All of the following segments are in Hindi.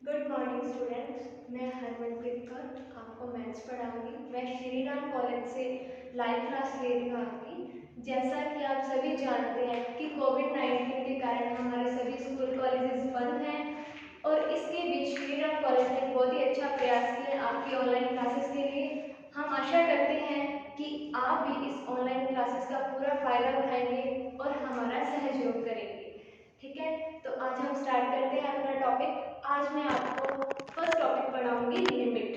Good morning students. मैं हरमनप्रीत कौर आपको मैथ्स पढ़ाऊंगी। मैं श्री राम कॉलेज से लाइव क्लास ले रही हूँ आपकी। जैसा कि आप सभी जानते हैं कि कोविड-19 के कारण हमारे सभी स्कूल कॉलेजेस बंद हैं और इसके बीच श्री राम कॉलेज ने बहुत ही अच्छा प्रयास किया आपकी ऑनलाइन क्लासेस के लिए। हम आशा करते हैं कि आप भी इस ऑनलाइन क्लासेस का पूरा फायदा उठाएंगे और हमारा सहयोग करेंगे। ठीक है, तो आज हम स्टार्ट करते हैं अपना टॉपिक। आज मैं आपको फर्स्ट टॉपिक पढ़ाऊंगी लिमिट।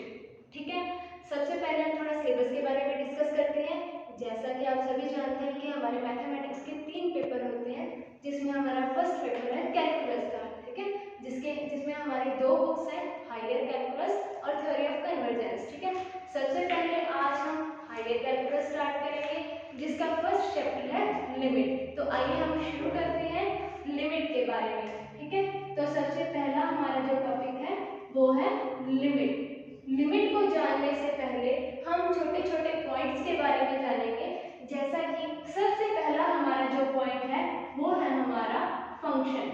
ठीक है, सबसे पहले हम थोड़ा सिलेबस के बारे में डिस्कस करते हैं। जैसा कि आप सभी जानते हैं कि हमारे मैथमेटिक्स के 3 पेपर होते हैं, जिसमें हमारा फर्स्ट पेपर है कैलकुलस का। ठीक है, जिसमें हमारी 2 बुक्स हैं, हायर कैलकुलस और थ्योरी ऑफ कन्वर्जेंस। ठीक है, सबसे पहले आज हम हायर कैलकुलस स्टार्ट करेंगे, जिसका फर्स्ट चैप्टर है लिमिट। तो आइए हम शुरू करते हैं लिमिट के बारे में। ठीक है, तो सबसे पहला हमारा जो टॉपिक है वो है लिमिट। लिमिट को जानने से पहले हम छोटे छोटे पॉइंट्स के बारे में जानेंगे। जैसा कि सबसे पहला हमारा जो पॉइंट है वो है हमारा फंक्शन।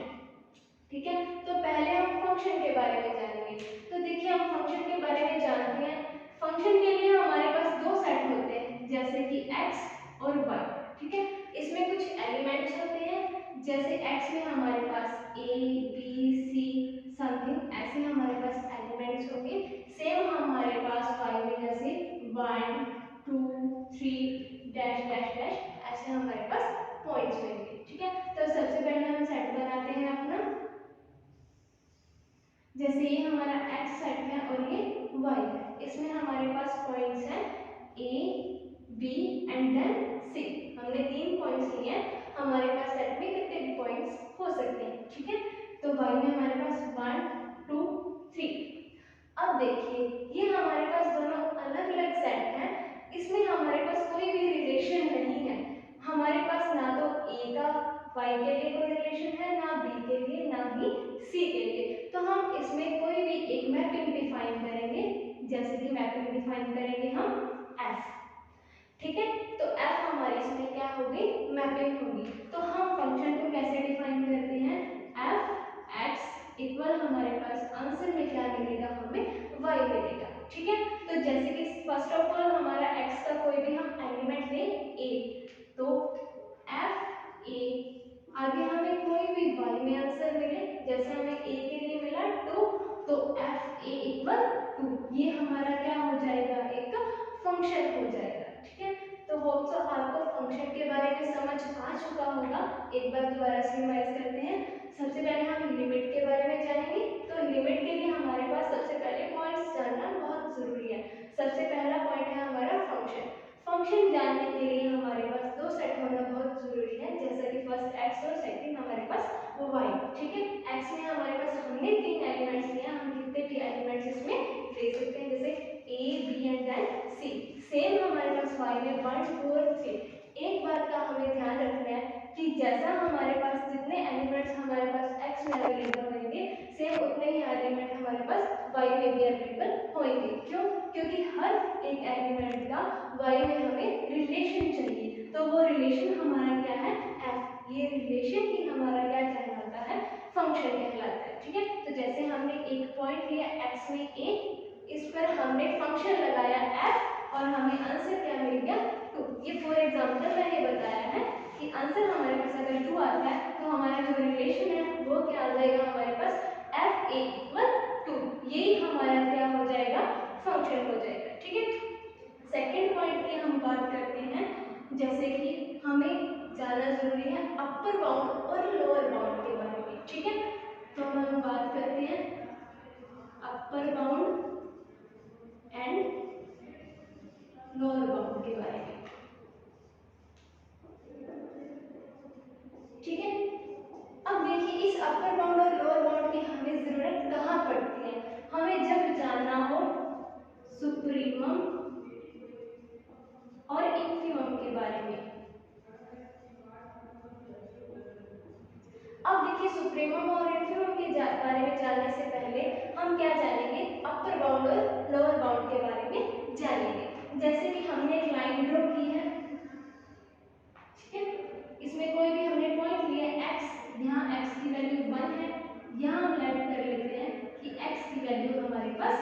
ठीक है, तो पहले हम फंक्शन के बारे में जानेंगे। तो देखिए, हम फंक्शन के बारे में जानते हैं। फंक्शन के लिए हमारे पास 2 सेट होते हैं, जैसे कि x और y। ठीक है, इसमें कुछ एलिमेंट्स होते हैं। जैसे x में हमारे पास a b c समथिंग ऐसे हमारे पास एलिमेंट्स होंगे। सेम हमारे पास y में जैसे 1 2 3 डैश डैश डैश ऐसे हमारे पास पॉइंट्स होंगे। ठीक है, तो सबसे पहले हम सेट बनाते हैं अपना। जैसे ये हमारा x सेट है और ये y है। इसमें हमारे पास पॉइंट्स हैं a b and then c। हमने 3 पॉइंट्स लिए हैं। हमारे पास सेट में कितने भी पॉइंट्स हो सकते हैं। ठीक है, तो y में हमारे पास 1 2 3। अब देखिए, ये हमारे पास दोनों अलग अलग सेट हैं। इसमें हमारे पास कोई भी रिलेशन नहीं है। हमारे पास ना तो a का y के लिए कोई रिलेशन है, ना b के लिए, ना ही c के लिए। तो हम इसमें कोई भी एक मैपिंग डिफाइन करेंगे। जैसे कि मैपिंग डिफाइन करेंगे हम f। ठीक है, तो f हमारी इसमें क्या होगी, मैपिंग होगी। तो हम फंक्शन को कैसे डिफाइन करते हैं, f x इक्वल हमारे पास आंसर में क्या मिलेगा, हमें y मिलेगा। ठीक है, तो जैसे कि फर्स्ट ऑफ ऑल हमारा x का कोई भी हम एलिमेंट लें a, तो f a। आगे हमें कोई भी y में आंसर मिले, जैसे हमें a के लिए मिला 2, तो f a इक्वल 2। ये हमारा क्या हो जाएगा, एक फंक्शन हो जाएगा। ठीक है, तो होप सो आपको फंक्शन के बारे में समझ आ चुका होगा। एक बार दोबारा से रिवाइज करते हैं। सबसे पहले हम लिमिट के बारे में जानेंगे। तो लिमिट के लिए हमारे पास सबसे पहले पॉइंट्स जानना बहुत जरूरी है। सबसे पहला पॉइंट है हमारा फंक्शन। फंक्शन जानने के लिए हमारे पास 2 सेट होना बहुत जरूरी है, जैसा कि फर्स्ट x और सेकंड हमारे पास y। ठीक है, x में हमारे पास हमने 3 एलिमेंट्स लिए, हम कितने भी एलिमेंट्स इसमें ले सकते हैं, जैसे a b and then c। Same हमारे पास y में 1 2 और 3। एक बात का हमें ध्यान रखना है कि जैसा हमारे पास जितने एलिमेंट्स हमारे पास x में अवेलेबल होंगे, सेम उतने ही एलिमेंट हमारे पास y में भी अवेलेबल होंगे। क्यों, क्योंकि हर एक एलिमेंट का y में हमें रिलेशन चाहिए। तो वो रिलेशन हमारा क्या है, f। ये रिलेशन ही हमारा क्या कहलाता है, फंक्शन कहलाता है। ठीक है, तो जैसे हमने एक पॉइंट लिया x में a, इस पर हमने फंक्शन लगाया f और हमें आंसर क्या मिल गया, 2। ये फॉर एग्जांपल मैंने बताया है कि आंसर हमारे पास अगर 2 आता है तो हमारा जो रिलेशन है वो क्या आ जाएगा, हमारे पास f a इक्वल 2। यही हमारा क्या हो जाएगा, फंक्शन हो जाएगा। ठीक है, सेकंड पॉइंट की हम बात करते हैं। जैसे कि हमें जाना जरूरी है अपर बाउंड और लोअर बाउंड के बारे में। ठीक है, तो हम बात करते हैं upper bound and lower bound के बारे में। ठीक है, अब देखिए, इस अपर बाउंड और लोअर बाउंड की हमें जरूरत कहाँ पड़ती है, हमें जब जानना हो सुप्रीमम और इंफिमम के बारे में। अब देखिए, सुप्रीमम और इंफिमम के बारे में जानने से पहले हम क्या जानेंगे, अपर बाउंड और लोअर बाउंड के बारे में जानेंगे। जैसे कि हमने एक लाइन ड्रॉ की है। ठीक है, इसमें कोई भी हमने पॉइंट लिया x, यहाँ x की वैल्यू 1 है। यहाँ हम लेट कर लेते हैं कि x पास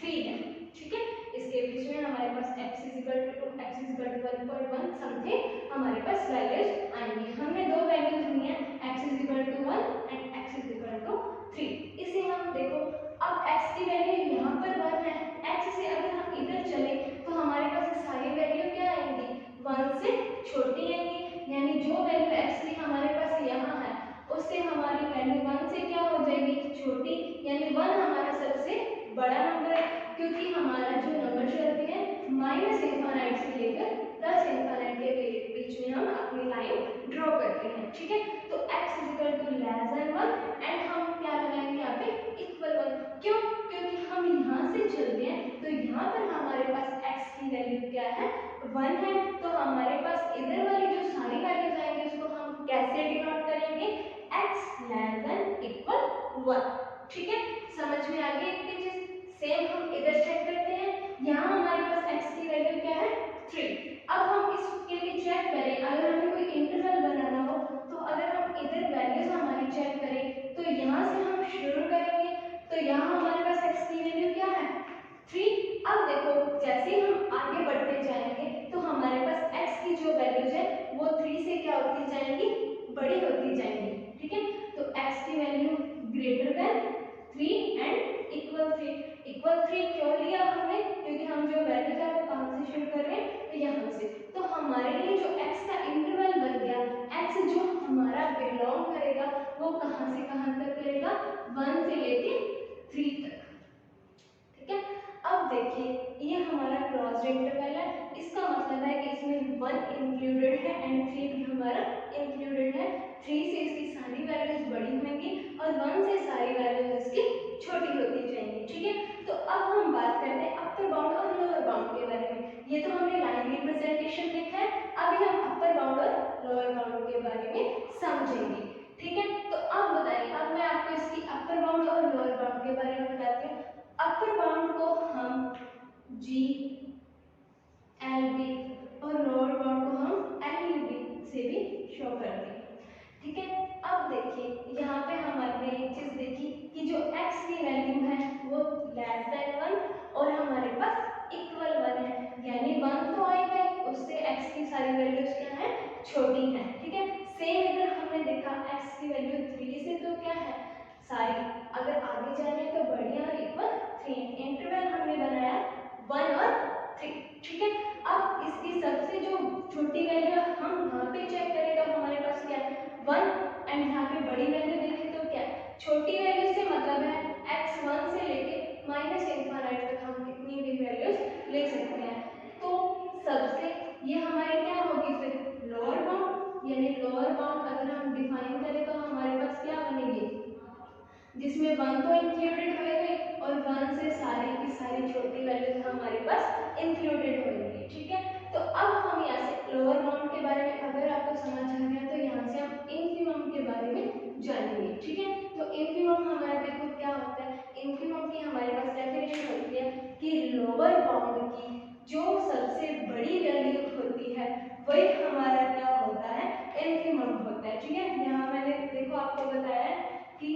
3 है, ठीक है। इसके बीच में हमारे पास x इक्वल टू 1.1 समथिंग हमारे पास वैल्यूज आएंगी। हमने दो वैल्यूज ली हैं x equal to 1 and x equal to 3। इसे हम देखो, अब x की वैल्यू यहाँ पर 1 है, x से अगर हम इधर चले तो हमारे पास सारी वैल्यू क्या आएंगी, 1 से छोटी आएंगी, यानी जो वैल्यू x की हमारे पास यहाँ है उससे हमारी वैल्यू 1 से क्या हो जाएगी, छोटी, यानी 1 हमारा सबसे बड़ा नंबर है, क्योंकि हमारा जो नंबर चलते हैं माइनस इनफाइनाइट से लेकर प्लस इनफाइनाइट के बीच में हम अपनी लाइन ड्रॉ करते हैं, ठीक है। तो x equal to less than 1 and हम क्या लगाएंगे यहाँ पे इक्वल 1, क्यों, क्योंकि हम यहाँ से चलते हैं तो यहाँ पर हमारे पास x की वैल्यू क्या है, 1 है, तो हमारे पास इधर वाली जो सारी वैल्यूज आएंगे उसको हम कैसे डिनोट करेंगे, x लेस देन इक्वल 1, ठीक है। समझ में आ गई इतनी चीज। सेम हम इधर चेक करते हैं, यहाँ हमारे पास x की वैल्यू क्या है, 3। अब हम इसके लिए चेक करें, अगर हमें कोई इंटरवल बनाना हो तो अगर हम इधर वैल्यूज हमारी चेक करें तो यहाँ से हम शुरू करेंगे, तो यहाँ हमारे पास x की वैल्यू क्या है, 3। अब देखो जैसे ही हम आगे बढ़ते जाएंगे तो हमारे पास x की जो वैल्यूज है वो 3 से क्या होती जाएंगी, बड़ी होती जाएंगी, ठीक है। तो x की value greater than 3 and equal 3 क्यों लिया हमने, क्योंकि हम जो वैल्यू है वो कहाँ से शुरू कर रहे हैं, तो यहाँ से। तो हमारे लिए जो x का इंटरवल बन गया, x जो हमारा बिलोंग करेगा वो कहाँ से कहाँ तक करेगा, 1 से लेके 3 तक, ठीक है। अब देखिए ये हमारा क्लोज्ड इंटरवल है, इसका मतलब है कि इसमें 1 इंक्लूडेड है एंड 3 भी हमारा इंक्लूडेड है। 3 से इसकी सारी वैल्यूज बड़ी होंगी और 1 से सारी वैल्यूज इसकी छोटी होती जाएंगी, ठीक है। तो अब हम बात करते हैं अपर बाउंड और लोअर बाउंड के बारे में। ये तो हमने लाइन रिप्रेजेंटेशन देखा है, अभी हम अपर बाउंड और लोअर बाउंड के बारे में समझेंगे, ठीक है। तो अब बताइए, अब मैं आपको इसकी अपर बाउंड और लोअर बाउंड के बारे में बताती हूँ। अपर बाउंड को हम जी एल बी और लोअर बाउंड को हम एल यू बी से भी शो करते हैं, ठीक है। अब देखिए यहाँ पे हमने एक चीज देखी कि जो x की वैल्यू है वो लेस देन 1 और हमारे पास इक्वल 1 है, यानी 1 तो आएगा उससे x की सारी वैल्यूज क्या है, छोटी है, ठीक है। सेम इधर हमने देखा x की वैल्यू 3 से तो क्या है, सारी अगर आगे जाने तो बड़ी और इक्वल 3, इंटरवल हमने बनाया 1 और 3, ठीक है। अब इसकी सबसे जो छोटी वैल्यू हम यहाँ पे चेक करें तो हमारे पास क्या है, 1 एंड यहाँ पे बड़ी वैल्यू देखें तो क्या, छोटी वैल्यू से मतलब है x 1 से लेके माइनस इनफाइनाइट तक हम कितनी भी वैल्यूज ले सकते हैं। तो सबसे ये हमारी क्या होगी फिर लोअर बाउंड, यानी लोअर बाउंड अगर हम डिफाइन करें तो हमारे पास क्या बनेगी, जिसमें 1 तो इंक्लूडेड होएगी और 1 से सारी की सारी छोटी वैल्यूज हमारे पास इंक्लूडेड होएगी, ठीक है। तो अब हम यहाँ से लोअर बाउंड के बारे में अगर आपको समझ आ गया तो यहाँ से हम इनफिमम के बारे में जानेंगे, ठीक है। तो इनफिमम हमारा देखो क्या होता है, इनफिमम की हमारे पास डेफिनेशन होती है कि लोअर बाउंड की जो सबसे बड़ी वैल्यू होती है वही हमारा क्या होता है, इनफिमम होता है, ठीक है। यहाँ मैंने देखो आपको बताया है कि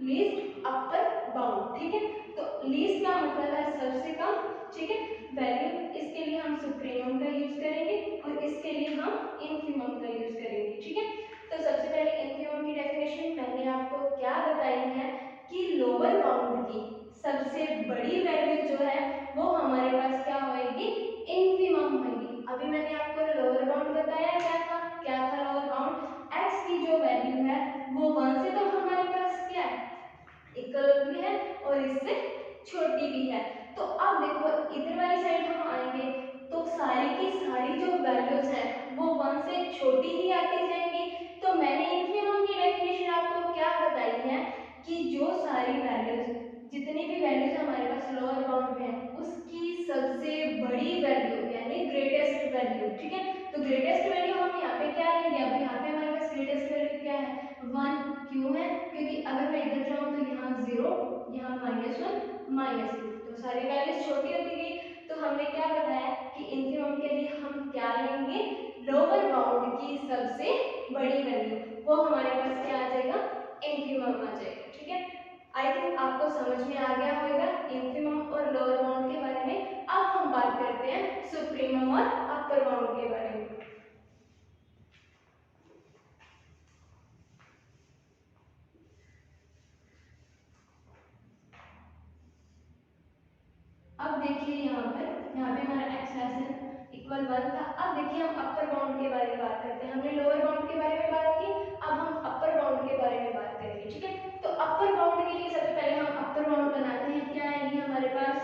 लीस्ट अपर बाउंड, ठीक है। तो लीस्ट का मतलब है सबसे कम, ठीक है, वैल्यू, इसके लिए हम सुप्रीमम का यूज करेंगे और इसके लिए हम इनफिमम का यूज करेंगे, ठीक है। तो सबसे पहले इनफिमम की डेफिनेशन मैंने आपको क्या बताई है कि लोअर बाउंड की सबसे बड़ी वैल्यू जो है वो हमारे पास क्या होएगी, इनफिमम होगी। अभी मैंने आपको लोअर बाउंड बताया क्या था लोअर बाउंड, x की जो वैल्यू है वो 1 से तो हमारे पास क्या है, इक्वल भी है और इससे छोटी भी है। तो अब देखो इधर वाली साइड हम आएंगे तो सारी की सारी जो वैल्यूज है वो 1 से छोटी ही आती जाएंगी। तो मैंने इनफिमम की डेफिनेशन आपको क्या बताई है कि जो सारी वैल्यूज, जितनी भी वैल्यूज हमारे पास लोअर बाउंड में है उसकी सबसे बड़ी वैल्यू यानी ग्रेटेस्ट वैल्यू, ठीक है। तो ग्रेटेस्ट वैल्यू हम यहाँ पे क्या लेंगे, अब यहाँ पे हमारे पास ग्रेटेस्ट वैल्यू क्या है, 1, क्यों है, क्योंकि अगर मैं इधर जाऊँ तो यहाँ 0, यहाँ -1 -2, तो सारी वैल्यूज छोटी होती गई। तो हमने क्या बताया कि इनफिमम के लिए हम क्या लेंगे, लोअर बाउंड की सबसे बड़ी वैल्यू, वो हमारे पास क्या आ जाएगा, इनफिमम आ जाएगा, ठीक है। आई थिंक आपको समझ में आ गया होगा इन्फीमम और लोअर बाउंड के बारे में। अब हम बात करते हैं सुप्रीमम और अपर बाउंड के बारे में। अब देखिए यहाँ पे हमारा x लेस इक्वल 1 था। अब देखिए हम अपर बाउंड के बारे में बात करते हैं। हमने लोअर बाउंड के बारे में बात की, अब हम अपर बाउंड के बारे में बात करेंगे, ठीक है। तो अपर बाउंड के लिए सबसे पहले हम अपर बाउंड बनाते हैं। क्या आएगी हमारे पास,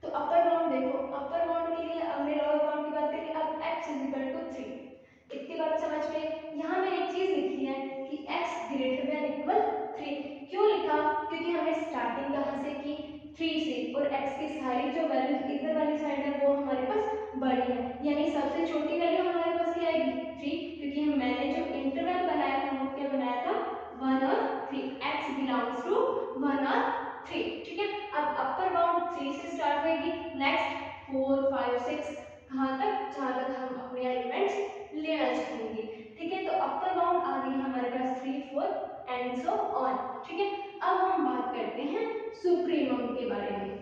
तो अपर बाउंड देखो, अपर बाउंड के लिए हमने लोअर बाउंड की बात करी। अब x इक्वल टू 3, इतनी बात समझ में। यहाँ मैंने एक चीज लिखी है कि x ग्रेटर देन इक्वल 3। क्यों लिखा, क्योंकि हमने स्टार्टिंग कहाँ से की, 3 से, और x की सारी जो वैल्यू इधर वाली साइड है वो हमारे पास बड़ी है, यानी सबसे छोटी वैल्यू हमारे पास क्या आएगी, 3, क्योंकि मैंने जो इंटरवल बनाया था वो क्या बनाया था, 1 और 3, x बिलोंग्स टू 1 और 3, ठीक है। अब अपर बाउंड 3 से स्टार्ट होगी, नेक्स्ट 4 5 6 कहाँ तक, जहाँ तक हम अपने एलिमेंट्स लेना चाहेंगे, ठीक है। तो अपर बाउंड आ गई हमारे पास 3 4 एंड सो ऑन, ठीक है। अब हम बात करते हैं सुप्रीमम के बारे में।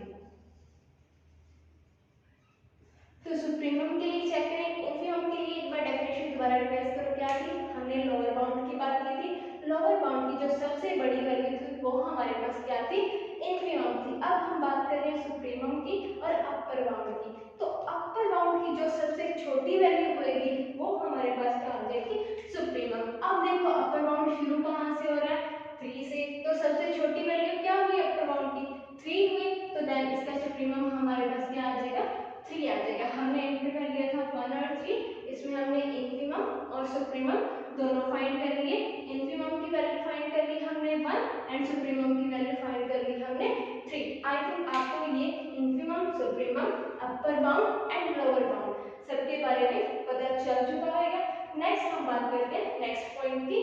तो सुप्रीमम के लिए चेक करें, इन्फीमम के लिए एक बार डेफिनेशन दोबारा रिवाइज करो। क्या थी, हमने लोअर बाउंड की बात की थी। लोअर बाउंड की जो सबसे बड़ी वैल्यू थी वो हमारे पास क्या थी, इन्फीमम थी। अब हम बात कर रहे हैं सुप्रीमम की और अपर बाउंड की। तो अपर बाउंड की जो सबसे छोटी वैल्यू होगी वो हमारे पास क्या हो जाएगी, सुप्रीमम। अब देखो अपर बाउंड शुरू कहाँ से हो रहा है, 3 से, तो सबसे छोटी वैल्यू क्या हुई अपर बाउंड की, 3 हुई, तो देन इसका सुप्रीमम हमारे पास क्या आ जाएगा, 3 आ जाएगा। हमने इंटरवल लिया था 1 और 3, इसमें हमने इन्फीमम और सुप्रीमम दोनों फाइंड कर लिए। इन्फीमम की वैल्यू फाइंड कर ली हमने 1 एंड सुप्रीमम की वैल्यू फाइंड कर ली हमने 3। आई थिंक आपको ये infimum, supremum, upper bound and lower bound सबके बारे में पता चल चुका होगा। नेक्स्ट हम बात करते हैं नेक्स्ट पॉइंट की।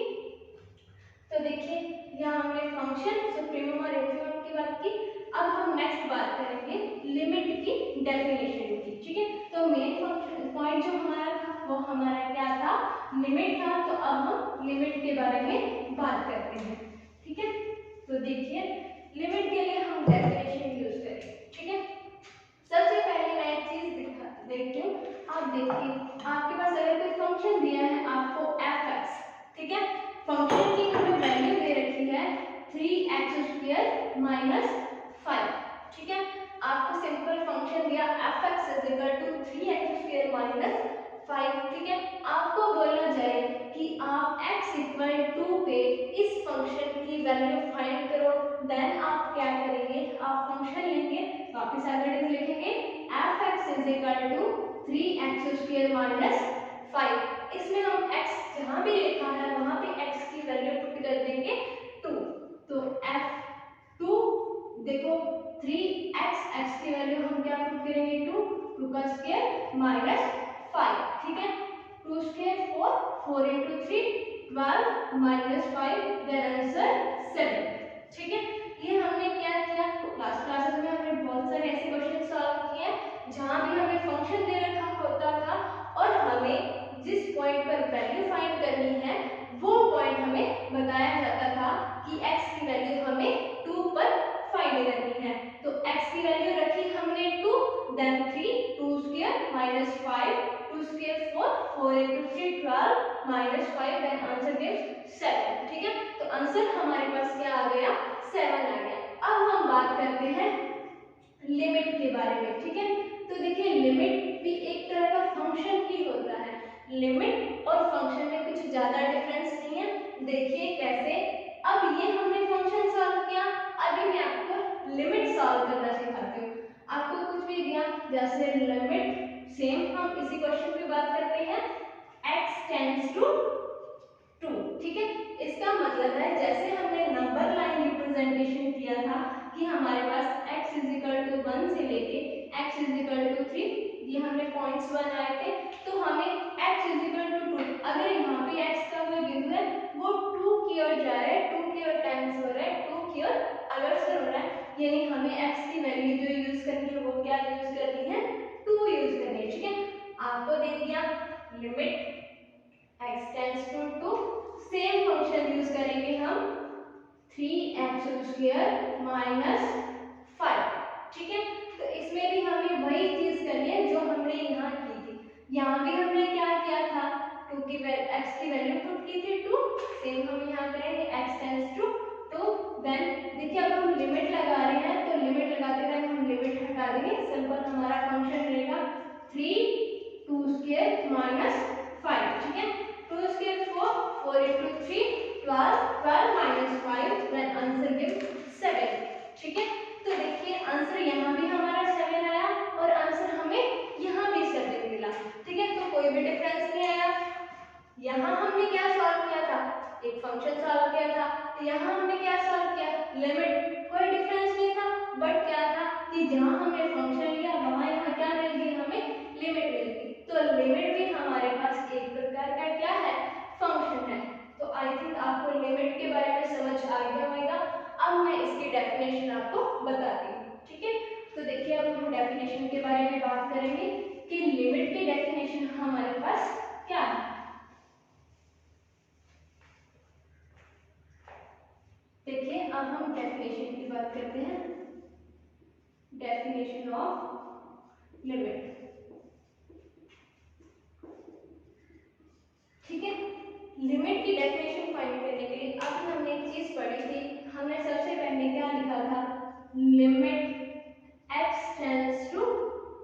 तो देखिए यहाँ हमने फंक्शन, सुप्रीमम और इन्फीमम की बात की। अब हम नेक्स्ट बात करेंगे लिमिट की डेफिनेशन की, ठीक है। तो मेन फंक्शन पॉइंट जो हमारा था वो हमारा क्या था, लिमिट था। तो अब हम लिमिट के बारे में बात करते हैं, ठीक है। तो देखिए लिमिट के लिए हम डेफिनेशन यूज करेंगे, ठीक है। सबसे पहले मैं एक चीज देखती हूँ। आप देखिए आपके पास अगर कोई फंक्शन दिया है आपको fx, ठीक है, फंक्शन की हमें वैल्यू दे रखी है 3x² माइनस 5, ठीक है। आपको सिंपल फंक्शन दिया fx is equal to 3x² minus 5, ठीक है। आपको बोला जाए कि आप x इक्वल टू पे इस फंक्शन की वैल्यू फाइंड करो, देन आप क्या करेंगे, आप फंक्शन लेंगे, वापस एज लिखेंगे fx is equal to 3x² minus 5। इसमें हम x जहां भी लिखा है वहां पे x की वैल्यू पुट कर देंगे 2। तो f2 देखो 3x की वैल्यू हम क्या पुट करेंगे 2 का स्क्वायर माइनस 5, ठीक है। 2 square 4, 4 into 3 12 minus 5, then answer 7, ठीक है। ये हमने क्या किया, लास्ट क्लासेस में हमने बहुत सारे ऐसे क्वेश्चन सॉल्व किए हैं जहां भी हमें फंक्शन दे रखा होता था और हमें जिस पॉइंट पर वैल्यू फाइंड करनी है वो पॉइंट हमें बताया जाता था कि x की वैल्यू हमें 2 पर फाइंड करनी है। तो x की वैल्यू रखी हमने 2, then 3, 2 square minus 5, 2 square 4, 4 into 3 12 minus 5, then answer gives 7, ठीक है। तो आंसर हमारे पास क्या आ गया, 7 आ गया। अब हम बात करते हैं लिमिट के बारे में, ठीक है। तो देखिए लिमिट भी एक तरह का फंक्शन ही होता है। लिमिट और फंक्शन में कुछ ज्यादा डिफरेंस नहीं है। देखिए कैसे, अब ये हमने फंक्शन सॉल्व किया, अभी मैं आपको लिमिट सॉल्व करना सिखाती हूँ। आपको कुछ भी दिया जैसे लिमिट, सेम हम इसी क्वेश्चन पे बात करते हैं, x टेंड्स टू 2, ठीक है। इसका मतलब है जैसे हमने नंबर लाइन रिप्रेजेंटेशन किया था कि हमारे पास x इज इक्वल टू 1 से लेके x इज इक्वल टू 3, ये हमने पॉइंट्स बनाए थे। तो हमें x इज इक्वल टू 2, अगर यहाँ पे x का कोई बिंदु है वो 2 की ओर जा रहा है, 2 की ओर टाइम्स हो रहा है, 2 की ओर अग्रसर हो रहा है, यानी हमें x की वैल्यू जो यूज करनी है वो क्या यूज करनी है, 2 यूज करनी है, ठीक है। आपको दे दिया limit x tends to 2, same function use करेंगे हम 3x x² माइनस 5। ठीक है, तो इसमें भी हमें वही चीज करनी है जो हमने यहाँ की थी। यहाँ भी हमने क्या किया था, x की वैल्यू पुट की थी 2, सेम हम यहाँ करेंगे x टेंड्स टू 2। देन देखिए अब हम लिमिट लगा रहे हैं, तो लिमिट लगाते टाइम हम लिमिट हटा देंगे, सिंपल हमारा फंक्शन रहेगा 3 2² माइनस 5। ठीक है, 2² 4, 4 into 3 12, 12 minus 5, then answer give 7। ठीक है, तो देखिए आंसर यहाँ भी हमारा 7 आया और आंसर हमें यहाँ भी 7 मिला। ठीक है, तो कोई भी डिफरेंस नहीं आया। यहाँ हमने क्या सॉल्व किया था, एक फंक्शन सॉल्व किया था, तो यहाँ हमने क्या सॉल्व किया, लिमिट, कोई डिफरेंस नहीं था, बट क्या था कि जहाँ हमने फंक्शन लिया वहाँ यहाँ क्या मिल गई, हमें लिमिट मिल गई। तो लिमिट भी हमारे पास एक प्रकार का क्या है, फंक्शन है। तो आई थिंक आपको लिमिट के बारे में समझ आ गया होगा। अब मैं इसकी डेफिनेशन आपको बताती हूँ। ठीक है, तो देखिए अब हम डेफिनेशन के बारे में बात करेंगे कि लिमिट की डेफिनेशन हमारे पास क्या है। देखिए अब हम डेफिनेशन की बात करते हैं, डेफिनेशन ऑफ लिमिट। ठीक है, लिमिट की डेफिनेशन फाइंड करने के लिए अभी हमने एक चीज पढ़ी थी, हमने सबसे पहले क्या लिखा था, limit x tends to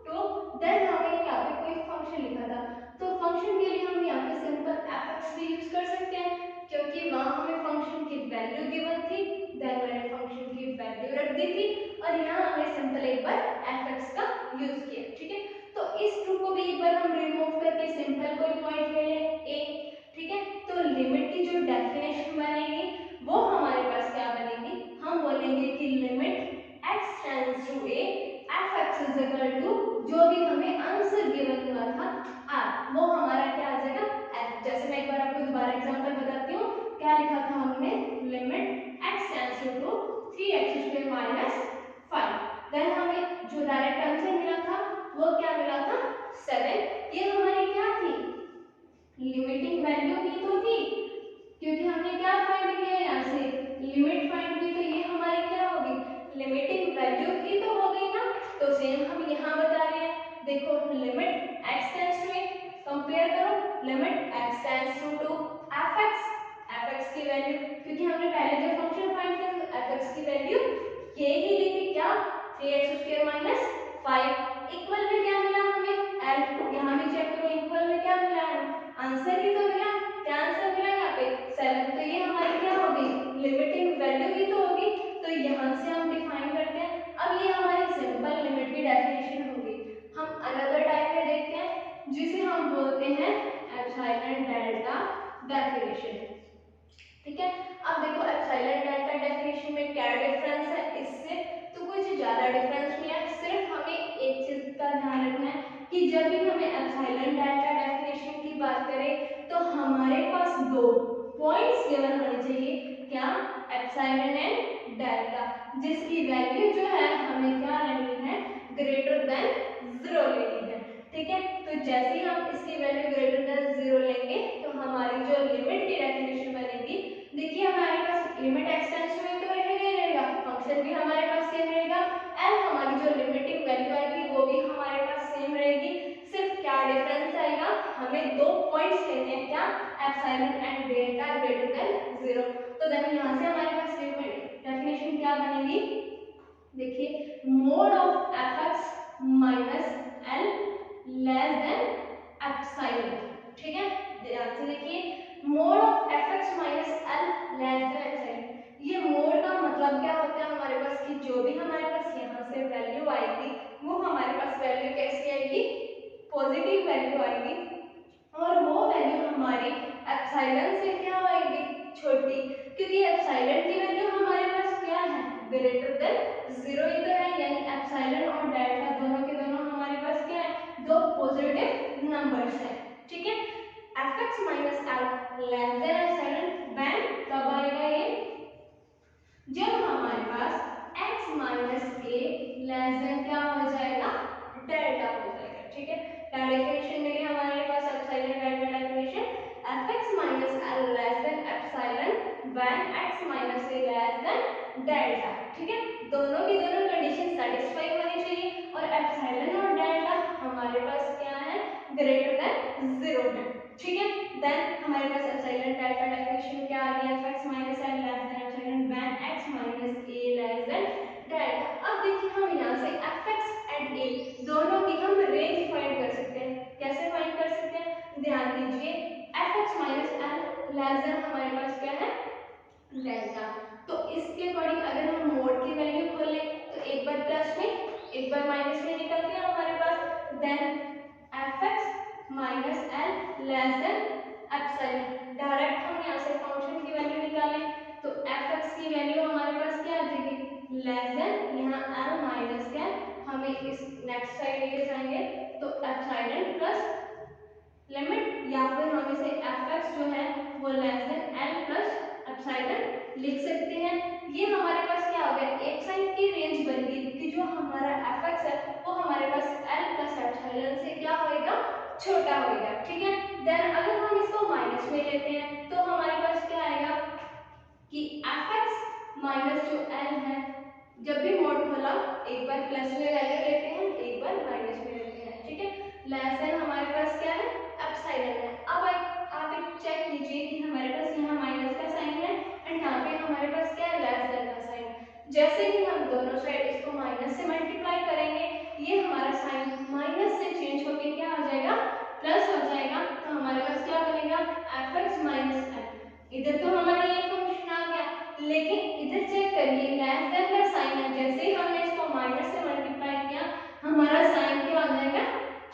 2, then हमने यहाँ पे कोई फंक्शन लिखा था, तो फंक्शन के लिए हम यहाँ पे सिंपल fx भी यूज कर सकते हैं, क्योंकि वहां हमें फंक्शन की वैल्यू गिवन थी, देन मैंने फंक्शन की वैल्यू रख दी थी और यहाँ हमने सिंपल एक बार fx का यूज किया। ठीक है, तो इस 2 को भी एक बार हम रिमूव करके सिंपल कोई पॉइंट ले लें a। ठीक है, तो लिमिट की जो डेफिनेशन बनेगी वो हमारे पास क्या बनेगी, हम बोलेंगे कि limit x tends to a fx is equal to जो भी हमें आंसर गिवन हुआ था r, वो हमारा क्या आ जाएगा f। जैसे मैं एक बार आपको दोबारा एग्जांपल बताती हूँ, क्या लिखा था हमने, limit x tends to 3x² minus 5, then हमें जो डायरेक्ट आंसर मिला था वो क्या मिला था 7। ये हमारी क्या थी, लिमिटिंग वैल्यू ही तो थी, क्योंकि हमने क्या फाइंड किया, यहाँ से लिमिट फाइंड की, तो ये हमारी क्या होगी, लिमिटिंग वैल्यू ही तो हो गई ना। तो सेम हम यहाँ बता रहे हैं, देखो limit x tends to a, compare करो limit x tends to fx की वैल्यू, क्योंकि हमने पहले जो फंक्शन फाइंड किया था fx की वैल्यू ये ही ली थी, क्या 3x² माइनस 5, इक्वल में क्या मिला हमें l, यहाँ भी चेक करो इक्वल में क्या मिला है, आंसर ही तो मिला, क्या आंसर मिला यहाँ पे 7, तो ये हमारी क्या होगी, लिमिटिंग वैल्यू ही तो होगी, तो यहाँ से हम डिफाइन करते हैं। अब ये हमारी सिंपल लिमिट की डेफिनेशन होगी। हम अनदर टाइप में देखते हैं जिसे हम बोलते हैं एप्सिलॉन डेल्टा डेफिनेशन। ठीक है, अब देखो एप्सिलॉन डेल्टा डेफिनेशन में क्या डिफरेंस है इससे, तो कुछ ज्यादा डिफरेंस नहीं है, सिर्फ हमें एक चीज का ध्यान रखना है कि जब भी हमें एप्सिलॉन डेल्टा डेफिनेशन की बात करें तो हमारे पास दो पॉइंट्स गिवन होने चाहिए, क्या एप्सिलॉन एंड डेल्टा, जिसकी वैल्यू जो है हमें क्या लेनी है, ग्रेटर देन 0 लेनी है। ठीक है, तो जैसे ही हम इसकी वैल्यू ग्रेटर देन 0 लेंगे तो हमारी जो लिमिट की डेफिनेशन बनेगी, देखिए हमारे पास limit x tends to a तो रहेगा, फंक्शन भी हमारे पास सेम रहेगा, एंड हमारी जो लिमिटिंग वैल्यू आएगी वो भी हमारे पास सेम रहेगी, सिर्फ क्या डिफरेंस आएगा, हमें दो पॉइंट्स लेने हैं, क्या epsilon and delta greater than 0। तो देन यहाँ से हमारे पास डेफिनेशन क्या बनेगी, देखिए mode of fx minus l less than epsilon. ठीक है, ध्यान से देखिए mode of fx minus l less than epsilon, ये मोड का मतलब क्या होता है हमारे पास कि जो भी हमारे पास यहाँ से वैल्यू आएगी वो हमारे पास वैल्यू कैसी आएगी, पॉजिटिव वैल्यू आएगी, और वो वैल्यू हमारी एप्सिलॉन से क्या आएगी, छोटी, क्योंकि एप्सिलॉन की वैल्यू हमारे पास क्या है, ग्रेटर देन 0 ही तो है, यानी एप्सिलॉन और डेल्टा दोनों के दोनों हमारे पास क्या है, दो पॉजिटिव नंबर्स हैं। ठीक है, fx minus l less than epsilon when कब आएगा ये, जब हमारे पास x minus a less than क्या हो जाएगा, डेल्टा हो जाएगा। ठीक है, क्या डेफिनेशन मिली हमारे पास epsilon delta definition, fx minus l less than epsilon when x minus A less than delta. ठीक है, दोनों की दोनों कंडीशन सेटिस्फाई होनी चाहिए और एप्सिलॉन और डेल्टा हमारे पास क्या है, ग्रेटर देन 0 है। ठीक है, देन हमारे पास एप्सिलॉन डेल्टा डेफिनेशन क्या आ गया, fx minus l less than epsilon when x minus a less than delta. अब देखिए हम यहाँ से fx एंड a दोनों की हम रेंज फाइंड कर सकते हैं। कैसे फाइंड कर सकते हैं, ध्यान दीजिए, fx minus l less than हमारे पास क्या है, डेल्टा। तो इसके अकॉर्डिंग अगर हम मोड की वैल्यू खोलें तो एक बार प्लस में एक बार माइनस में निकलती है हमारे पास, then fx minus l less than epsilon. Direct हम यहाँ से फंक्शन की वैल्यू निकालें तो fx की वैल्यू हमारे पास क्या आ जाएगी, लेस देन, यहाँ l माइनस क्या हमें इस नेक्स्ट साइड लेके जाएंगे तो एप्सिलॉन प्लस लिमिट, या फिर हम इसे fx जो है वो less than l plus epsilon लिख सकते हैं। ये हमारे पास क्या हो गया, एक साइड की रेंज बन गई कि जो हमारा fx है वो हमारे पास l प्लस एप्सिलॉन से क्या होएगा, छोटा होएगा। ठीक है, देन अगर हम इसको माइनस में लेते हैं तो हमारे पास क्या आएगा कि fx माइनस जो l है, जब भी मोड खोला एक बार प्लस में वैल्यू लेते हैं एक बार माइनस में लेते हैं। ठीक है, लेस देन हमारे पास क्या है, एप्सिलॉन है। अब आप एक चेक कीजिए कि हमारे पास यहाँ माइनस का साइन है एंड यहाँ पे हमारे पास क्या है, लेस देन का साइन। जैसे ही हम दोनों साइड इसको माइनस से मल्टीप्लाई करेंगे ये हमारा साइन माइनस से चेंज होके क्या हो जाएगा, प्लस हो जाएगा। तो हमारे पास क्या बनेगा, fx माइनस l। इधर तो हमारा ये फंक्शन आ गया, लेकिन इधर चेक करिए लेस देन का साइन है, जैसे ही हमने इसको माइनस से मल्टीप्लाई किया हमारा साइन क्या हो जाएगा,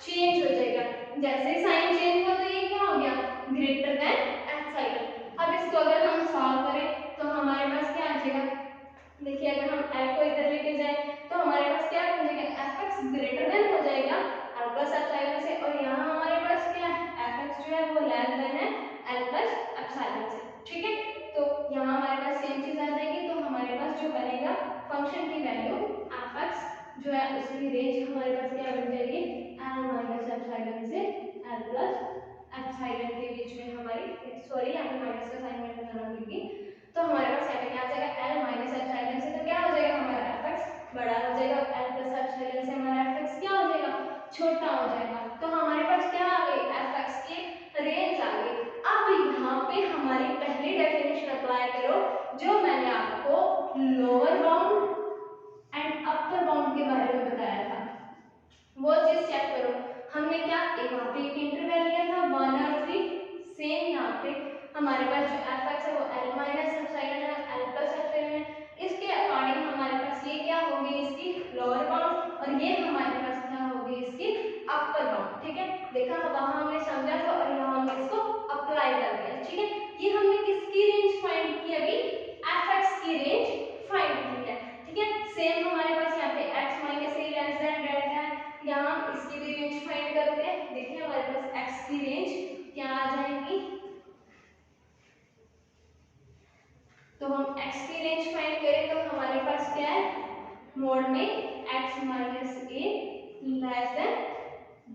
चेंज हो जाएगा। जैसे ही साइन चेंज हुआ तो ये क्या हो गया, ग्रेटर देन एप्सिलॉन। अब इसको अगर हम सॉल्व करें तो हमारे पास क्या आ जाएगा, देखिए अगर हम l को इधर लेके जाए तो हमारे पास क्या बन जाएगा, fx ग्रेटर देन हो जाएगा l प्लस एप्सिलॉन से, और यहाँ हमारे पास क्या है, fx जो है वो लेस देन है l प्लस एप्सिलॉन से। ठीक है, तो यहाँ हमारे पास सेम चीज आ जाएगी, तो हमारे पास जो बनेगा फंक्शन की वैल्यू fx जो है उसकी रेंज हमारे पास क्या बन जाएगी, l माइनस एप्सिलॉन से l प्लस एप्सिलॉन के बीच में हमारी, सॉरी यहाँ पे माइनस का साइन मैंने बनाना भूल गई, तो हमारे पास यहाँ पे क्या आ जाएगा, l माइनस एप्सिलॉन से तो क्या हो जाएगा हमारा fx बड़ा हो जाएगा, l प्लस एप्सिलॉन से हमारा fx क्या हो जाएगा, छोटा हो जाएगा। तो हमारे पास क्या आ गई, fx की रेंज आ गई। अब यहाँ पे हमारी पहली डेफिनेशन अप्लाई करो जो मैंने आपको lower bound and upper bound के बारे में बताया था, वो चीज चेक करो। हमने क्या वहाँ पे एक इंटरवल लिया था 1 और 3, सेम यहाँ पे हमारे पास जो fx है वो l माइनस एप्सिलॉन है, l प्लस एप्सिलॉन है। इसके अकॉर्डिंग हमारे पास ये क्या होगी, इसकी लोअर बाउंड, और ये हमारे पास क्या होगी, इसकी अपर बाउंड। ठीक है, देखा वहाँ हमने समझा था और यहाँ हमने इसको अप्लाई कर दिया। ठीक है, ये हमने किसकी रेंज फाइंड की, अभी fx की रेंज फाइंड की है। ठीक है, सेम हमारे पास यहाँ पे x minus A less than delta है, यहाँ हम इसकी भी रेंज फाइंड करते हैं। देखिए हमारे पास x की रेंज क्या आ जाएगी, तो हम x की रेंज फाइंड करें तो हमारे पास क्या है, मोड में x minus A less than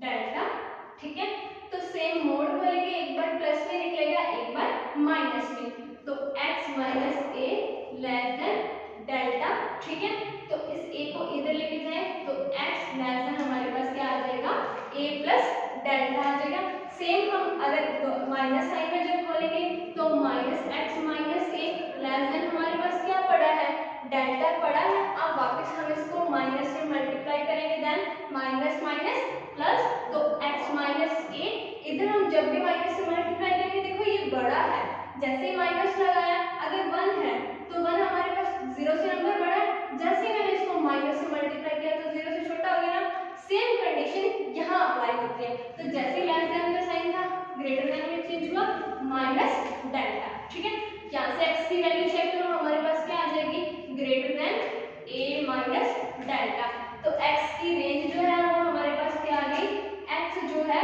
delta. ठीक है, तो सेम मोड खोलेंगे, एक बार प्लस में निकलेगा एक बार माइनस में, तो x minus A less than delta. ठीक है, तो इस a को इधर लेके जाए तो x लेस देन हमारे पास क्या आ जाएगा, a प्लस डेल्टा आ जाएगा। सेम हम अगर तो माइनस साइन में जब खोलेंगे तो minus x minus A less then हमारे पास क्या पड़ा है, डेल्टा पड़ा है। अब वापस हम इसको माइनस से मल्टीप्लाई करेंगे, देन माइनस माइनस प्लस, तो x माइनस ए, इधर हम जब भी माइनस से मल्टीप्लाई करेंगे देखो ये बड़ा है, जैसे ही माइनस लगाया अगर 1 है तो 1 हमारे पास 0 से नंबर बड़ा है, जैसे मैंने इसको माइनस से मल्टीप्लाई किया तो 0 से छोटा हो गया ना। सेम कंडीशन यहाँ अप्लाई होती है, तो जैसे लेस देन का साइन था ग्रेटर देन में चेंज हुआ माइनस डेल्टा। ठीक है, यहाँ से x की वैल्यू चेक करो, हमारे पास क्या आ जाएगी, greater than a minus delta. तो x की रेंज जो है वो हमारे पास क्या आ गई, x जो है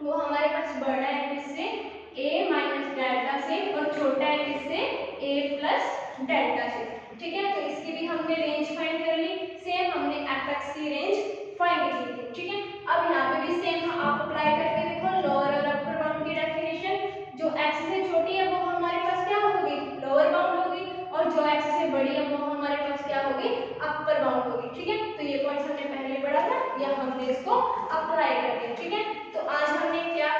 वो हमारे पास बड़ा है किससे, a माइनस डेल्टा से, और छोटा है किससे, a प्लस डेल्टा से। ठीक है, तो इसकी भी हमने रेंज फाइंड कर ली, सेम हमने fx की रेंज फाइंड की थी। ठीक है, अब यहाँ पे भी सेम आप अप्लाई करके देखो लोअर और अपर बाउंड की डेफिनेशन, जो x से छोटी है वो हमारे पास क्या होगी, लोअर बाउंड होगी, इसको अप्लाई करते हैं। ठीक है, तो आज हमने क्या